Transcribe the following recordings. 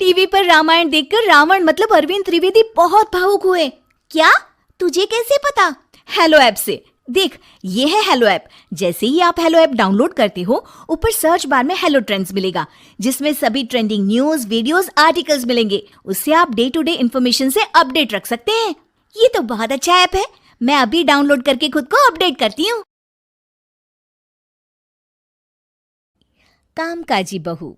TV पर रामायण देखकर रावण मतलब अरविंद त्रिवेदी बहुत भावुक हुए। क्या? तुझे कैसे पता? हेलो ऐप से। देख, ये है हेलो ऐप। जैसे ही आप हेलो ऐप डाउनलोड करते हो, ऊपर सर्च बार में हेलो ट्रेंड्स मिलेगा, जिसमें सभी ट्रेंडिंग न्यूज, वीडियोस, आर्टिकल्स मिलेंगे। उससे आप डे टू डे इन्फॉर्मेशन से अपडेट रख सकते हैं। ये तो बहुत अच्छा ऐप है। मैं अभी डाउनलोड करके खुद को अपडेट करती हूँ। कामकाजी बहू।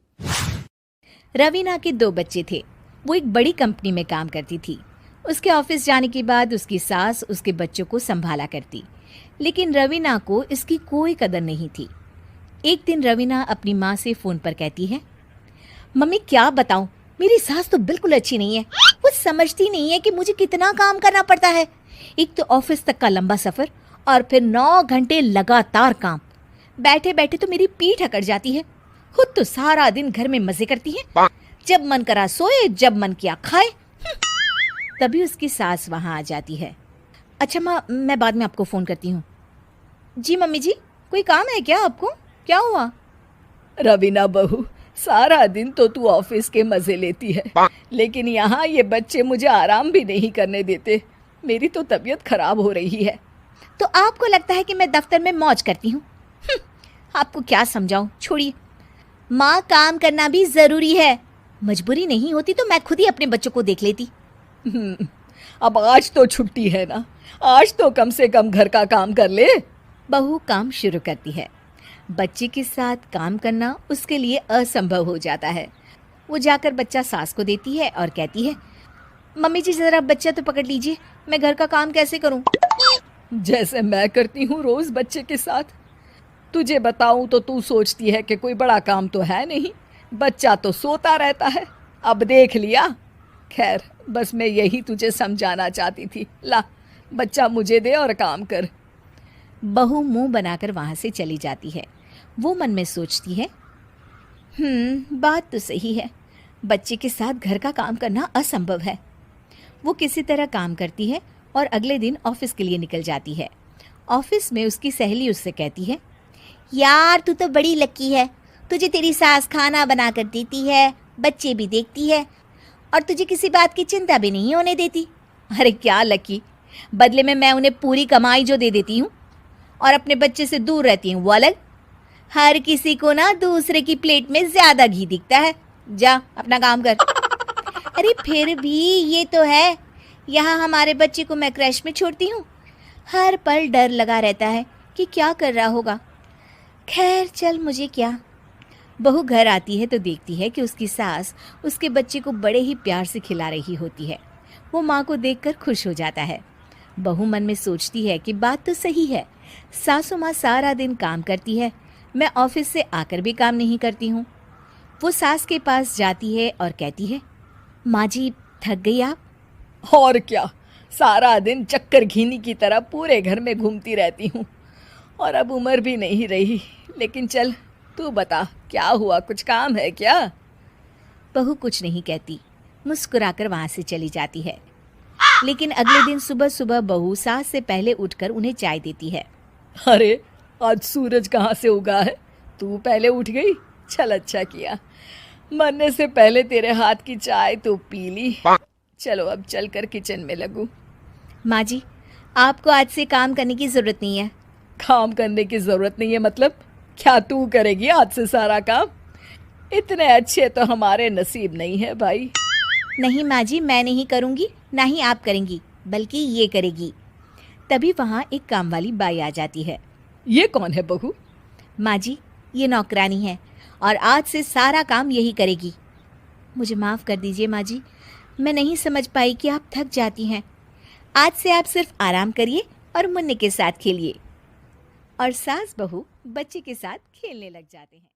रवीना के 2 बच्चे थे। वो एक बड़ी कंपनी में काम करती थी। उसके ऑफिस जाने के बाद उसकी सास उसके बच्चों को संभाला करती, लेकिन रवीना को इसकी कोई कदर नहीं थी। एक दिन रवीना अपनी माँ से फोन पर कहती है, मम्मी क्या बताऊं, मेरी सास तो बिल्कुल अच्छी नहीं है। वो समझती नहीं है कि मुझे कितना काम करना पड़ता है। एक तो ऑफिस तक का लंबा सफर और फिर 9 घंटे लगातार काम। बैठे बैठे तो मेरी पीठ अकड़ जाती है। खुद तो सारा दिन घर में मजे करती है, जब मन करा सोए, जब मन किया खाए। तभी उसकी सास वहां आ जाती है। अच्छा माँ, मैं बाद में आपको फोन करती हूँ। जी मम्मी जी, कोई काम है क्या आपको? क्या हुआ? रवीना बहू, सारा दिन तो तू ऑफिस के मजे लेती है, लेकिन यहाँ ये बच्चे मुझे आराम भी नहीं करने देते। मेरी तो तबीयत खराब हो रही है। तो आपको लगता है कि मैं दफ्तर में मौज करती हूँ? आपको क्या समझाऊं, छोड़िए। माँ, काम करना भी जरूरी है। मजबूरी नहीं होती तो मैं खुद ही अपने बच्चों को देख लेती। अब आज तो छुट्टी है ना, आज तो कम से कम घर का काम कर ले। बहू काम शुरू करती है। बच्चे के साथ काम करना उसके लिए असंभव हो जाता है। वो जाकर बच्चा सास को देती है और कहती है, मम्मी जी जरा बच्चा तो पकड़ लीजिए, मैं घर का काम कैसे करूं? जैसे मैं करती हूँ रोज बच्चे के साथ। तुझे बताऊं तो तू सोचती है कि कोई बड़ा काम तो है नहीं, बच्चा तो सोता रहता है। अब देख लिया। खैर, बस मैं यही तुझे समझाना चाहती थी। ला, बच्चा मुझे दे और काम कर। बहू मुंह बनाकर वहां से चली जाती है। वो मन में सोचती है, बात तो सही है, बच्चे के साथ घर का काम करना असंभव है। वो किसी तरह काम करती है और अगले दिन ऑफिस के लिए निकल जाती है। ऑफिस में उसकी सहेली उससे कहती है, यार तू तो बड़ी लकी है, तुझे तेरी सास खाना बना कर देती है, बच्चे भी देखती है और तुझे किसी बात की चिंता भी नहीं होने देती। अरे क्या लकी, बदले में मैं उन्हें पूरी कमाई जो दे देती हूँ और अपने बच्चे से दूर रहती हूँ वो अलग। हर किसी को ना दूसरे की प्लेट में ज्यादा घी दिखता है। जा अपना काम कर। अरे फिर भी ये तो है, यहाँ हमारे बच्चे को मैं क्रैश में छोड़ती हूँ, हर पल डर लगा रहता है कि क्या कर रहा होगा। खैर चल, मुझे क्या। बहू घर आती है तो देखती है कि उसकी सास उसके बच्चे को बड़े ही प्यार से खिला रही होती है। वो माँ को देखकर खुश हो जाता है। बहू मन में सोचती है कि बात तो सही है, सासू माँ सारा दिन काम करती है, मैं ऑफिस से आकर भी काम नहीं करती हूँ। वो सास के पास जाती है और कहती है, माँ जी थक गई आप? और क्या, सारा दिन चक्कर घीनी की तरह पूरे घर में घूमती रहती हूँ और अब उम्र भी नहीं रही। लेकिन चल तू बता, क्या हुआ, कुछ काम है क्या? बहू कुछ नहीं कहती, मुस्कुराकर वहां से चली जाती है। लेकिन अगले दिन सुबह सुबह बहू सास से पहले उठकर उन्हें चाय देती है। अरे आज सूरज कहाँ से उगा है, तू पहले उठ गई? चल अच्छा किया, मरने से पहले तेरे हाथ की चाय तो पी ली। चलो अब चलकर किचन में लगूं। माँ जी, आपको आज से काम करने की जरूरत नहीं है। काम करने की जरूरत नहीं है मतलब? क्या तू करेगी आज से सारा काम? इतने अच्छे तो हमारे नसीब नहीं है भाई। नहीं माँ जी, मैं नहीं करूँगी, ना ही आप करेंगी, बल्कि ये करेगी। तभी वहाँ एक काम वाली बाई आ जाती है। ये कौन है बहू? माँ जी, ये नौकरानी है और आज से सारा काम यही करेगी। मुझे माफ़ कर दीजिए माँ जी, मैं नहीं समझ पाई कि आप थक जाती हैं। आज से आप सिर्फ आराम करिए और मुन्ने के साथ खेलिए। और सास बहू बच्चे के साथ खेलने लग जाते हैं।